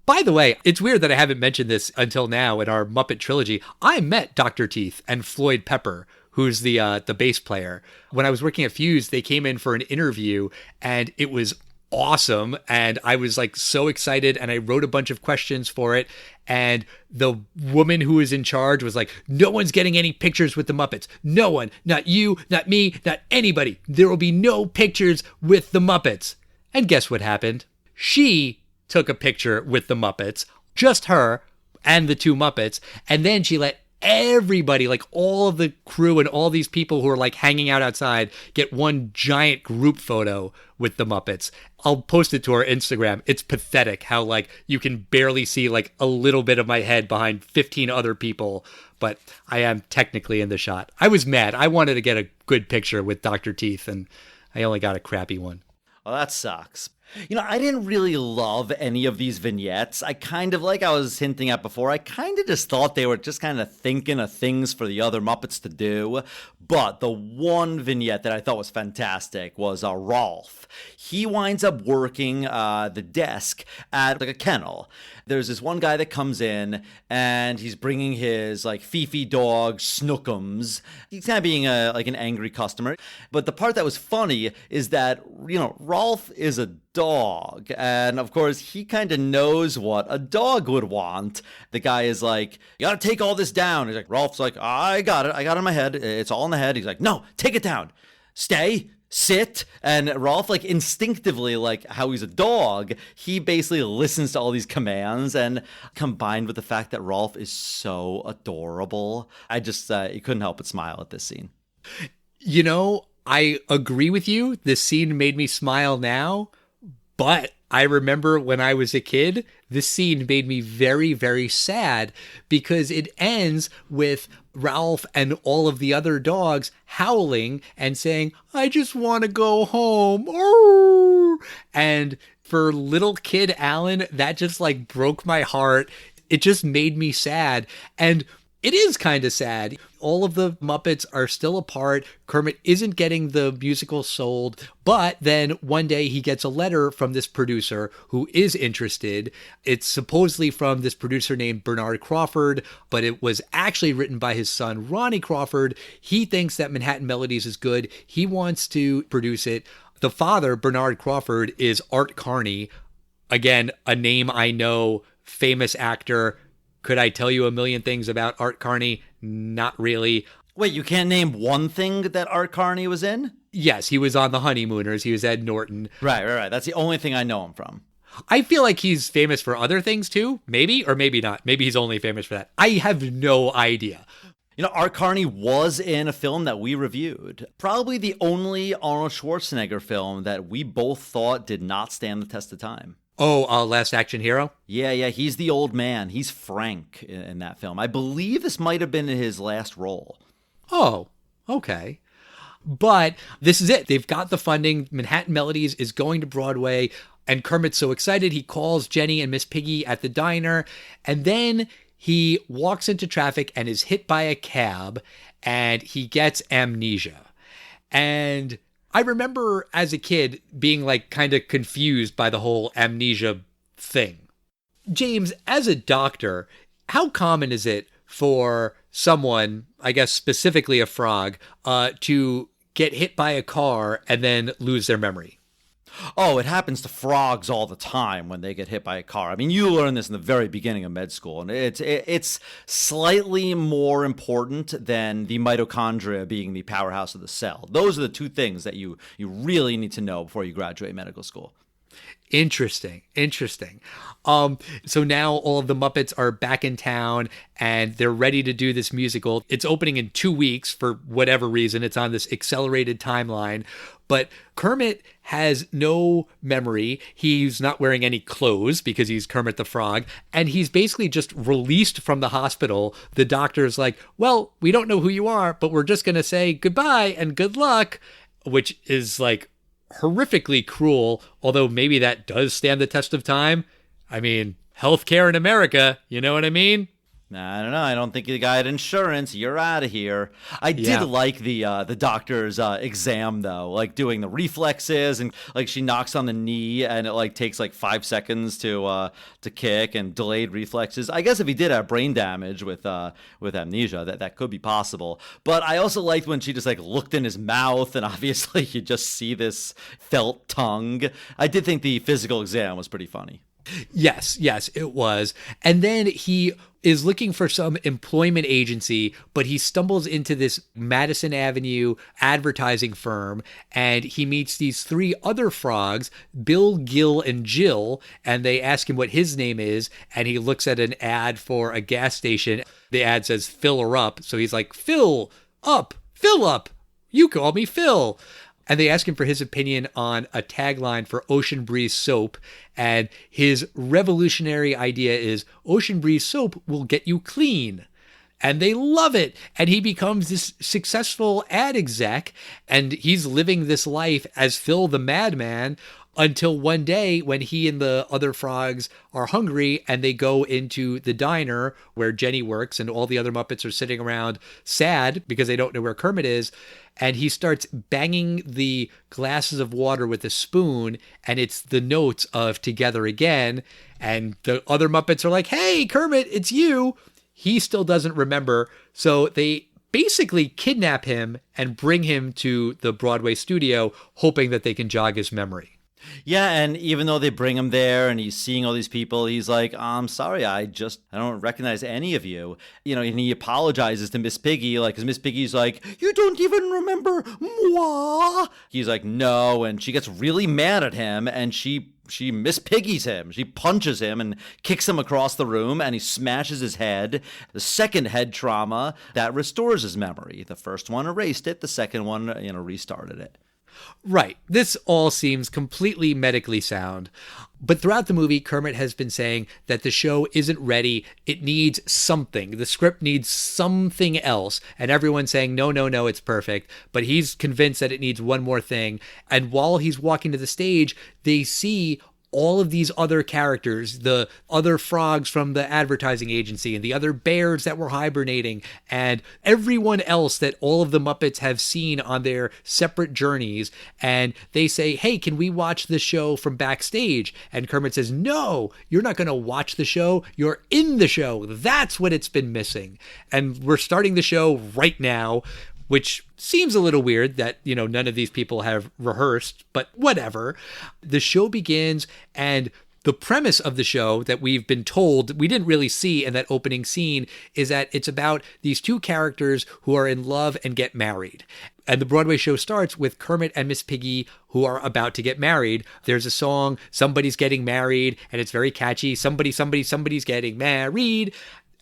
By the way, it's weird that I haven't mentioned this until now in our Muppet trilogy. I met Dr. Teeth and Floyd Pepper, who's the bass player. When I was working at Fuse, they came in for an interview, and it was awesome, and I was so excited, and I wrote a bunch of questions for it, and the woman who was in charge was like, no one's getting any pictures with the Muppets. No one. Not you, not me, not anybody. There will be no pictures with the Muppets. And guess what happened? She took a picture with the Muppets, just her and the two Muppets, and then she let everybody, all of the crew and all these people who are hanging out outside, get one giant group photo with the Muppets. I'll post it to our Instagram. It's pathetic how you can barely see a little bit of my head behind 15 other people, but I am technically in the shot. I was mad. I wanted to get a good picture with Dr. Teeth, and I only got a crappy one. Well, that sucks. I didn't really love any of these vignettes. I kind of, like I was hinting at before, I kind of just thought they were just kind of thinking of things for the other Muppets to do. But the one vignette that I thought was fantastic was Rowlf. He winds up working the desk at a kennel. There's this one guy that comes in, and he's bringing his Fifi dog Snookums. He's kind of being an angry customer. But the part that was funny is that Rowlf is a dog, and of course he kind of knows what a dog would want. The guy is like, you gotta take all this down. He's like, Rowlf's like, I got it in my head, it's all in the head. He's like, no, take it down, stay, sit. And Rowlf, instinctively, how he's a dog, he basically listens to all these commands. And combined with the fact that Rowlf is so adorable, I just you couldn't help but smile at this scene. I agree with you. This scene made me smile now. But I remember when I was a kid, this scene made me very, very sad because it ends with Rowlf and all of the other dogs howling and saying, I just want to go home. Arr! And for little kid Alan, that just broke my heart. It just made me sad. And it is kind of sad. All of the Muppets are still apart. Kermit isn't getting the musical sold, but then one day he gets a letter from this producer who is interested. It's supposedly from this producer named Bernard Crawford, but it was actually written by his son, Ronnie Crawford. He thinks that Manhattan Melodies is good. He wants to produce it. The father, Bernard Crawford, is Art Carney. Again, a name I know, famous actor. Could I tell you a million things about Art Carney? Not really. Wait, you can't name one thing that Art Carney was in? Yes, he was on The Honeymooners. He was Ed Norton. Right. That's the only thing I know him from. I feel like he's famous for other things too. Maybe, or maybe not. Maybe he's only famous for that. I have no idea. Art Carney was in a film that we reviewed. Probably the only Arnold Schwarzenegger film that we both thought did not stand the test of time. Oh, Last Action Hero? Yeah, he's the old man. He's Frank in that film. I believe this might have been his last role. Oh, okay. But this is it. They've got the funding. Manhattan Melodies is going to Broadway, and Kermit's so excited he calls Jenny and Miss Piggy at the diner, and then he walks into traffic and is hit by a cab, and he gets amnesia. And I remember as a kid being like kind of confused by the whole amnesia thing. James, as a doctor, how common is it for someone, I guess specifically a frog, to get hit by a car and then lose their memory? Oh, it happens to frogs all the time when they get hit by a car. I mean, you learn this in the very beginning of med school, and it's slightly more important than the mitochondria being the powerhouse of the cell. Those are the two things that you really need to know before you graduate medical school. Interesting. So now all of the Muppets are back in town and they're ready to do this musical. It's opening in 2 weeks for whatever reason. It's on this accelerated timeline. But Kermit has no memory. He's not wearing any clothes because he's Kermit the Frog. And he's basically just released from the hospital. The doctor's like, well, we don't know who you are, but we're just going to say goodbye and good luck, which is like horrifically cruel, although maybe that does stand the test of time. I mean, healthcare in America, you know what I mean? I don't know. I don't think the guy had insurance. You're out of here. I did like the doctor's exam though, like doing the reflexes and like she knocks on the knee and it like takes like 5 seconds to kick and delayed reflexes. I guess if he did have brain damage with amnesia, that could be possible. But I also liked when she just like looked in his mouth and obviously you just see this felt tongue. I did think the physical exam was pretty funny. Yes, it was. And then he is looking for some employment agency, but he stumbles into this Madison Avenue advertising firm and he meets these 3 other frogs, Bill, Gil, and Jill, and they ask him what his name is, and he looks at an ad for a gas station. The ad says, fill her up. So he's like, fill up, you call me Phil. And they ask him for his opinion on a tagline for Ocean Breeze soap. And his revolutionary idea is Ocean Breeze soap will get you clean. And they love it. And he becomes this successful ad exec. And he's living this life as Phil the Madman until one day when he and the other frogs are hungry and they go into the diner where Jenny works and all the other Muppets are sitting around sad because they don't know where Kermit is. And he starts banging the glasses of water with a spoon, and it's the notes of Together Again. And the other Muppets are like, hey, Kermit, it's you. He still doesn't remember. So they basically kidnap him and bring him to the Broadway studio, hoping that they can jog his memory. Yeah, and even though they bring him there and he's seeing all these people, he's like, I'm sorry, I don't recognize any of you. You know, and he apologizes to Miss Piggy, like, because Miss Piggy's like, you don't even remember moi? He's like, no, and she gets really mad at him, and she Miss Piggy's him. She punches him and kicks him across the room, and he smashes his head. The second head trauma, that restores his memory. The first one erased it. The second one, restarted it. Right. This all seems completely medically sound. But throughout the movie, Kermit has been saying that the show isn't ready. It needs something. The script needs something else. And everyone's saying, no, it's perfect. But he's convinced that it needs one more thing. And while he's walking to the stage, they see all of these other characters, the other frogs from the advertising agency and the other bears that were hibernating and everyone else that all of the Muppets have seen on their separate journeys. And they say, hey, can we watch the show from backstage? And Kermit says, no, you're not going to watch the show. You're in the show. That's what it's been missing. And we're starting the show right now, which seems a little weird that, none of these people have rehearsed, but whatever. The show begins, and the premise of the show that we've been told, we didn't really see in that opening scene, is that it's about these 2 characters who are in love and get married. And the Broadway show starts with Kermit and Miss Piggy who are about to get married. There's a song, Somebody's Getting Married, and it's very catchy. Somebody's getting married.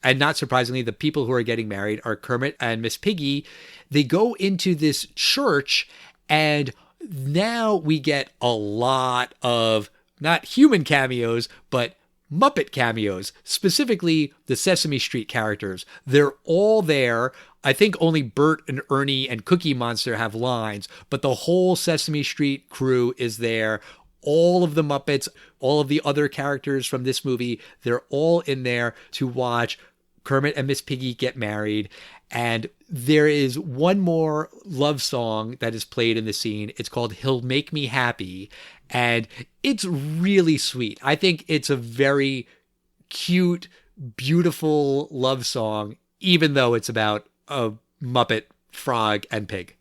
And not surprisingly, the people who are getting married are Kermit and Miss Piggy. They go into this church, and now we get a lot of not human cameos, but Muppet cameos, specifically the Sesame Street characters. They're all there. I think only Bert and Ernie and Cookie Monster have lines, but the whole Sesame Street crew is there. All of the Muppets, all of the other characters from this movie, they're all in there to watch Kermit and Miss Piggy get married. And there is one more love song that is played in the scene. It's called He'll Make Me Happy. And it's really sweet. I think it's a very cute, beautiful love song, even though it's about a Muppet, frog, and pig.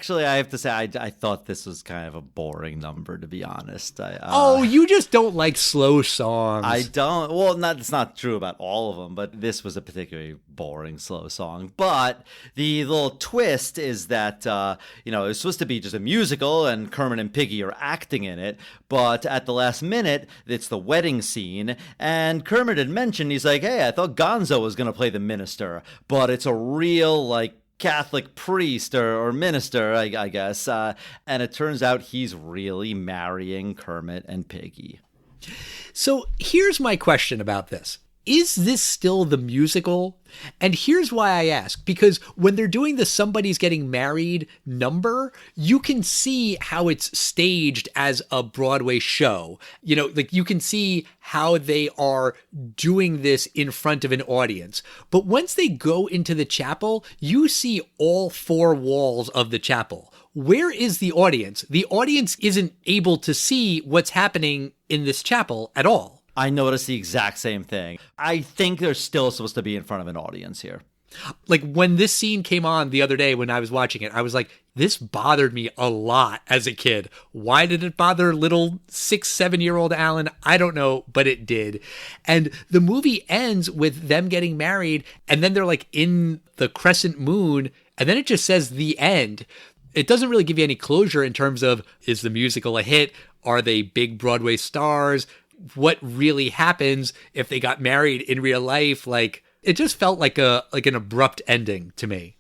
I have to say, I thought this was kind of a boring number, to be honest. You just don't like slow songs. I don't. Well, it's not true about all of them, but this was a particularly boring, slow song. But the little twist is that, it's supposed to be just a musical and Kermit and Piggy are acting in it. But at the last minute, it's the wedding scene. And Kermit had mentioned, he's like, hey, I thought Gonzo was going to play the minister. But it's a real, Catholic priest or minister, I guess. And it turns out he's really marrying Kermit and Piggy. So here's my question about this. Is this still the musical? And here's why I ask. Because when they're doing the Somebody's Getting Married number, you can see how it's staged as a Broadway show. You can see how they are doing this in front of an audience. But once they go into the chapel, you see all four walls of the chapel. Where is the audience? The audience isn't able to see what's happening in this chapel at all. I noticed the exact same thing. I think they're still supposed to be in front of an audience here. When this scene came on the other day when I was watching it, I was like, this bothered me a lot as a kid. Why did it bother little 6-7-year-old Alan? I don't know, but it did. And the movie ends with them getting married, and then they're in the crescent moon, and then it just says the end. It doesn't really give you any closure in terms of, is the musical a hit? Are they big Broadway stars? What really happens if they got married in real life? It just felt like an abrupt ending to me.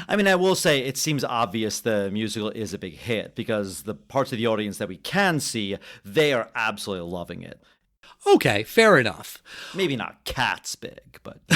I mean, I will say it seems obvious the musical is a big hit because the parts of the audience that we can see, they are absolutely loving it. Okay, fair enough. Maybe not Cats big, but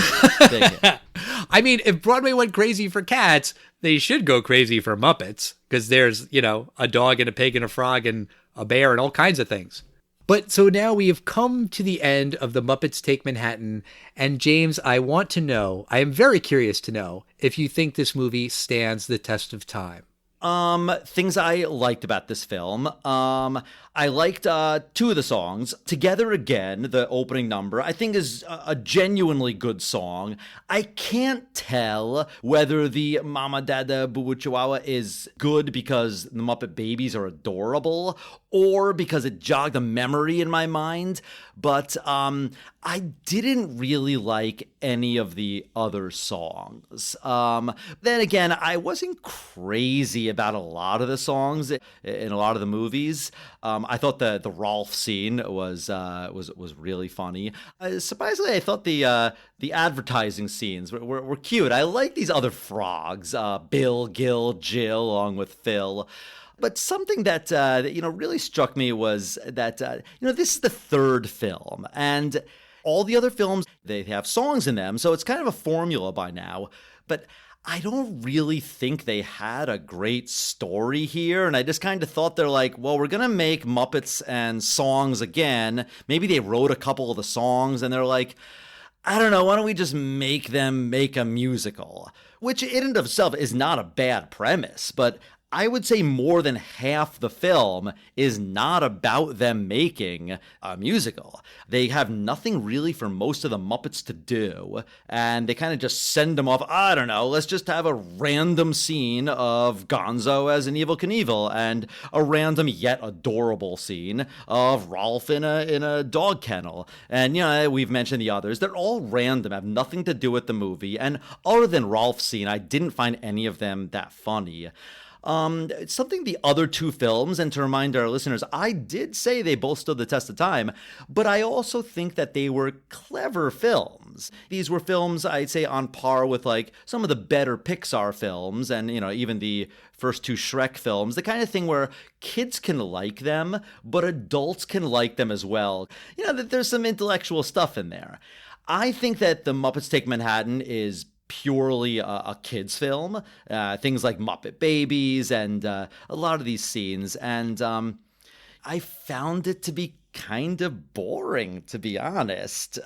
big hit. I mean, if Broadway went crazy for Cats, they should go crazy for Muppets because there's, a dog and a pig and a frog and a bear and all kinds of things. But so now we have come to the end of the Muppets Take Manhattan. And James, I am very curious to know if you think this movie stands the test of time. Things I liked about this film. I liked two of the songs. Together Again, the opening number, I think is a genuinely good song. I can't tell whether the Mama Dada Boo Boo Chihuahua is good because the Muppet Babies are adorable or because it jogged a memory in my mind. But I didn't really like any of the other songs. Then again, I wasn't crazy about a lot of the songs in a lot of the movies. I thought the Rowlf scene was really funny. Surprisingly, I thought the advertising scenes were cute. I like these other frogs, Bill, Gil, Jill, along with Phil. But something that really struck me was that this is the third film, and all the other films, they have songs in them, so it's kind of a formula by now. But I don't really think they had a great story here, and I just kind of thought they're like, well, we're going to make Muppets and songs again. Maybe they wrote a couple of the songs, and they're like, I don't know, why don't we just make them make a musical? Which in and of itself is not a bad premise, but I would say more than half the film is not about them making a musical. They have nothing really for most of the Muppets to do, and they kind of just send them off, I don't know, let's just have a random scene of Gonzo as an Evel Knievel, and a random yet adorable scene of Rowlf in a dog kennel. And, we've mentioned the others. They're all random, have nothing to do with the movie, and other than Rowlf's scene, I didn't find any of them that funny. Something the other two films, and to remind our listeners, I did say they both stood the test of time, but I also think that they were clever films. These were films, I'd say, on par with some of the better Pixar films, and even the first two Shrek films, the kind of thing where kids can like them, but adults can like them as well. That there's some intellectual stuff in there. I think that the Muppets Take Manhattan is purely a kid's film. Things like Muppet Babies and a lot of these scenes. And I found it to be kind of boring, to be honest.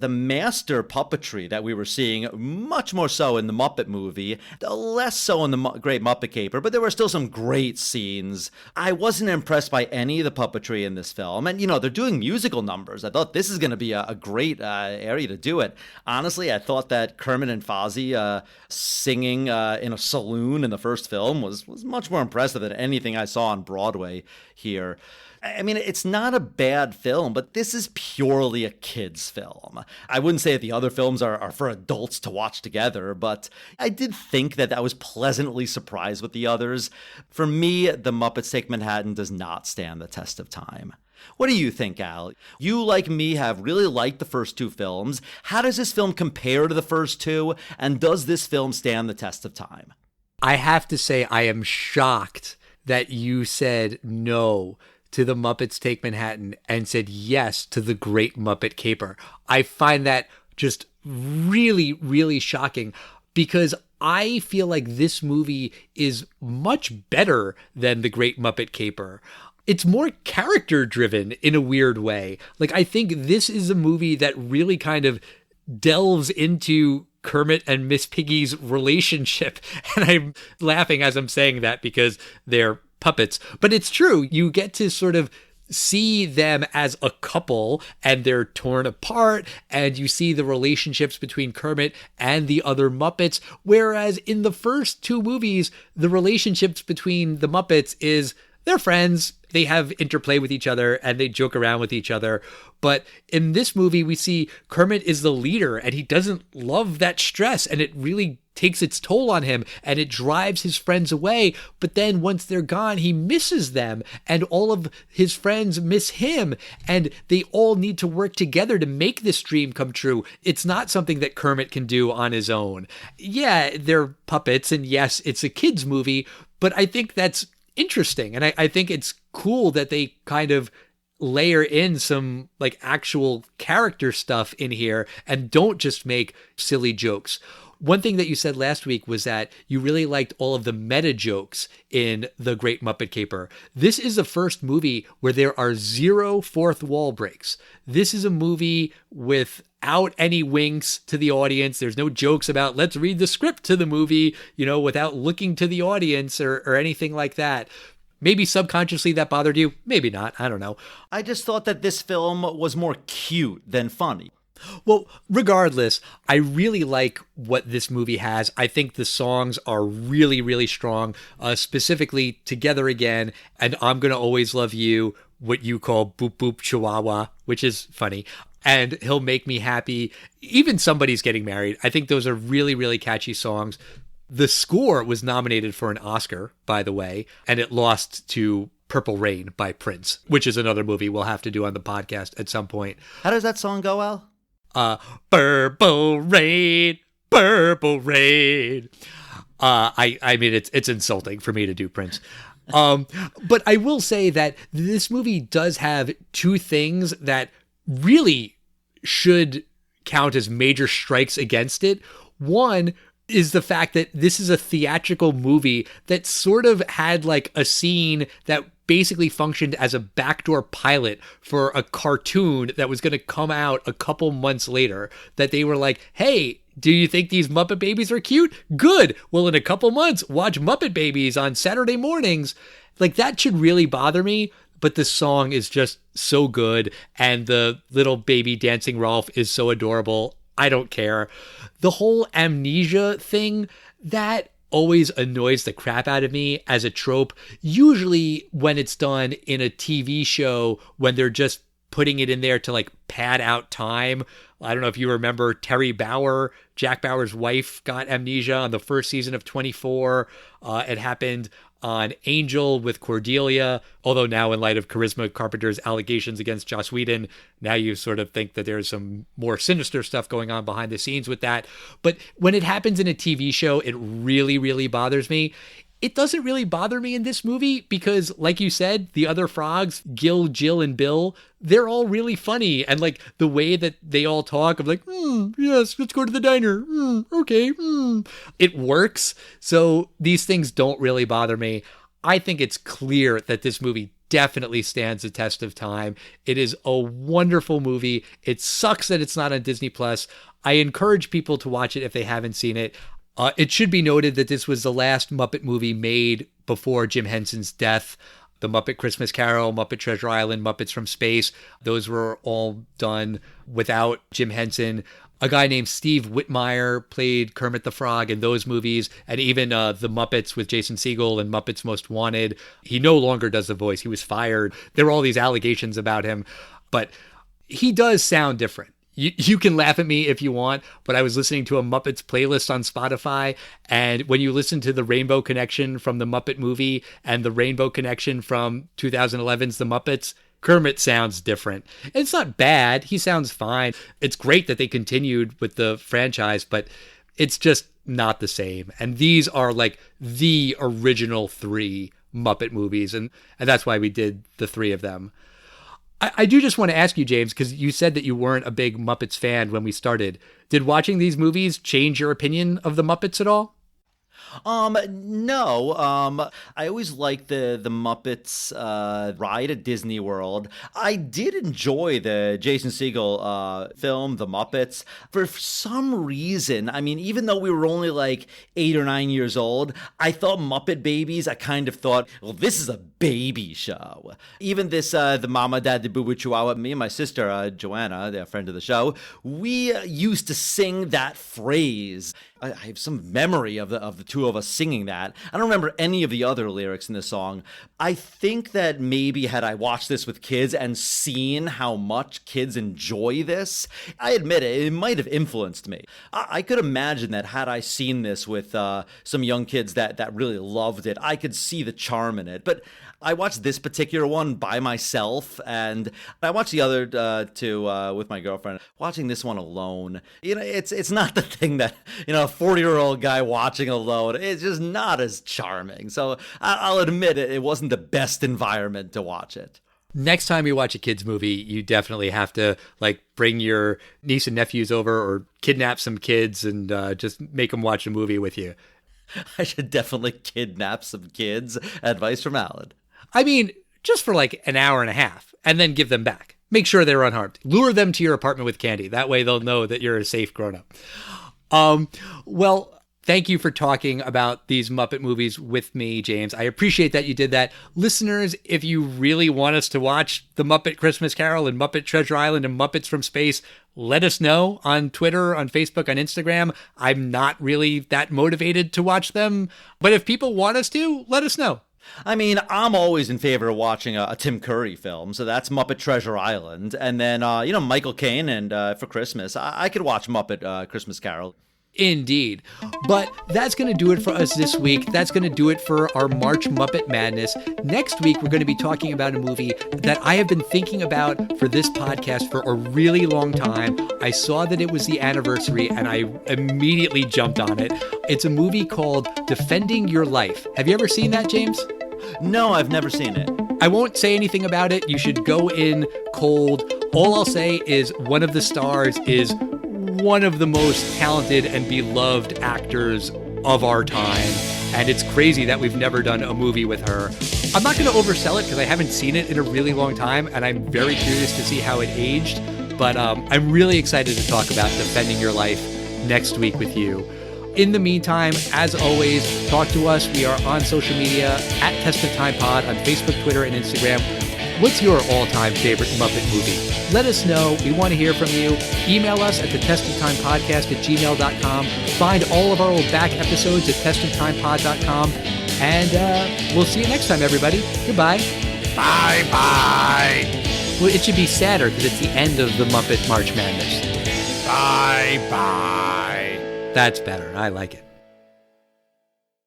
The master puppetry that we were seeing, much more so in the Muppet movie, less so in the Great Muppet Caper, but there were still some great scenes. I wasn't impressed by any of the puppetry in this film. And, they're doing musical numbers. I thought this is going to be a great area to do it. Honestly, I thought that Kermit and Fozzie singing in a saloon in the first film was much more impressive than anything I saw on Broadway here. I mean, it's not a bad film, but this is purely a kid's film. I wouldn't say that the other films are for adults to watch together, but I did think that I was pleasantly surprised with the others. For me, The Muppets Take Manhattan does not stand the test of time. What do you think, Al? You, like me, have really liked the first two films. How does this film compare to the first two, and does this film stand the test of time? I have to say I am shocked that you said no to The Muppets Take Manhattan and said yes to The Great Muppet Caper. I find that just really, really shocking because I feel like this movie is much better than The Great Muppet Caper. It's more character driven in a weird way. Like, I think this is a movie that really kind of delves into Kermit and Miss Piggy's relationship. And I'm laughing as I'm saying that because they're puppets, but it's true. You get to sort of see them as a couple and they're torn apart, and you see the relationships between Kermit and the other Muppets. Whereas in the first two movies, the relationships between the Muppets is they're friends, they have interplay with each other, and they joke around with each other. But in this movie, we see Kermit is the leader, and he doesn't love that stress, and it really takes its toll on him, and it drives his friends away. But then once they're gone, he misses them, and all of his friends miss him, and they all need to work together to make this dream come true. It's not something that Kermit can do on his own. Yeah, they're puppets, and yes, it's a kid's movie, but I think that's interesting, and I think it's cool that they kind of layer in some like actual character stuff in here and don't just make silly jokes. One thing that you said last week was that you really liked all of the meta jokes in The Great Muppet Caper. This is the first movie where there are zero fourth wall breaks. This is a movie without any winks to the audience. There's no jokes about let's read the script to the movie, without looking to the audience or anything like that. Maybe subconsciously that bothered you. Maybe not. I don't know. I just thought that this film was more cute than funny. Well, regardless, I really like what this movie has. I think the songs are really, really strong, specifically Together Again and I'm Gonna Always Love You, what you call Boop Boop Chihuahua, which is funny, and He'll Make Me Happy. Even Somebody's Getting Married. I think those are really, really catchy songs. The score was nominated for an Oscar, by the way, and it lost to Purple Rain by Prince, which is another movie we'll have to do on the podcast at some point. How does that song go, Al? Purple rain, purple rain. I mean, it's insulting for me to do Prince. But I will say that this movie does have two things that really should count as major strikes against it. One is the fact that this is a theatrical movie that sort of had like a scene that basically functioned as a backdoor pilot for a cartoon that was going to come out a couple months later, that they were like, hey, do you think these Muppet Babies are cute? Good. Well, in a couple months, watch Muppet Babies on Saturday mornings. Like, that should really bother me. But the song is just so good. And the little baby dancing Rowlf is so adorable. I don't care. The whole amnesia thing, that always annoys the crap out of me as a trope, usually when it's done in a TV show when they're just putting it in there to like pad out time. I don't know if you remember Terry Bauer, Jack Bauer's wife, got amnesia on the first season of 24. It happened on Angel with Cordelia, although now in light of Charisma Carpenter's allegations against Joss Whedon, now you sort of think that there's some more sinister stuff going on behind the scenes with that. But when it happens in a TV show, it really, really bothers me. It doesn't really bother me in this movie because, like you said, the other frogs, Gil, Jill, and Bill, they're all really funny. And like the way that they all talk of like, yes, let's go to the diner. Okay. It works. So these things don't really bother me. I think it's clear that this movie definitely stands the test of time. It is a wonderful movie. It sucks that it's not on Disney Plus. I encourage people to watch it if they haven't seen it. It should be noted that this was the last Muppet movie made before Jim Henson's death. The Muppet Christmas Carol, Muppet Treasure Island, Muppets from Space, those were all done without Jim Henson. A guy named Steve Whitmire played Kermit the Frog in those movies, and even The Muppets with Jason Segel and Muppets Most Wanted. He no longer does the voice. He was fired. There were all these allegations about him, but he does sound different. You can laugh at me if you want, but I was listening to a Muppets playlist on Spotify, and when you listen to the Rainbow Connection from the Muppet movie and the Rainbow Connection from 2011's The Muppets, Kermit sounds different. It's not bad. He sounds fine. It's great that they continued with the franchise, but it's just not the same. And these are like the original 3 Muppet movies, and that's why we did the 3 of them. I do just want to ask you, James, because you said that you weren't a big Muppets fan when we started. Did watching these movies change your opinion of the Muppets at all? No. I always liked the Muppets ride at Disney World. I did enjoy the Jason Segel film, The Muppets. For some reason, I mean, even though we were only like 8 or 9 years old, I thought Muppet Babies, I kind of thought, well, this is a baby show. Even this, the Mama, Dad, the Boo Boo Chihuahua, me and my sister, Joanna, the friend of the show, we used to sing that phrase. I have some memory of the two of us singing that. I don't remember any of the other lyrics in the song. I think that maybe had I watched this with kids and seen how much kids enjoy this, I admit it might have influenced me. I could imagine that had I seen this with some young kids that really loved it, I could see the charm in it. But I watched this particular one by myself, and I watched the other two with my girlfriend. Watching this one alone, it's not the thing that, a 40-year-old guy watching alone. It's just not as charming. So I'll admit it wasn't the best environment to watch it. Next time you watch a kids movie, you definitely have to bring your niece and nephews over or kidnap some kids and just make them watch a movie with you. I should definitely kidnap some kids. Advice from Alan. I mean, just for an hour and a half and then give them back. Make sure they're unharmed. Lure them to your apartment with candy. That way they'll know that you're a safe grown-up. Well, thank you for talking about these Muppet movies with me, James. I appreciate that you did that. Listeners, if you really want us to watch The Muppet Christmas Carol and Muppet Treasure Island and Muppets from Space, let us know on Twitter, on Facebook, on Instagram. I'm not really that motivated to watch them, but if people want us to, let us know. I mean, I'm always in favor of watching a Tim Curry film, so that's Muppet Treasure Island. And then, Michael Caine, and for Christmas, I could watch Muppet Christmas Carol. Indeed. But that's going to do it for us this week. That's going to do it for our March Muppet Madness. Next week, we're going to be talking about a movie that I have been thinking about for this podcast for a really long time. I saw that it was the anniversary, and I immediately jumped on it. It's a movie called Defending Your Life. Have you ever seen that, James? No, I've never seen it. I won't say anything about it. You should go in cold. All I'll say is one of the stars is one of the most talented and beloved actors of our time. And it's crazy that we've never done a movie with her. I'm not going to oversell it because I haven't seen it in a really long time, and I'm very curious to see how it aged. But I'm really excited to talk about Defending Your Life next week with you. In the meantime, as always, talk to us. We are on social media at Test of Time Pod on Facebook, Twitter, and Instagram. What's your all-time favorite Muppet movie? Let us know. We want to hear from you. Email us at thetestoftimepodcast@gmail.com. Find all of our old back episodes at testoftimepod.com. And we'll see you next time, everybody. Goodbye. Bye-bye. Well, it should be sadder because it's the end of the Muppet March Madness. Bye-bye. That's better. I like it.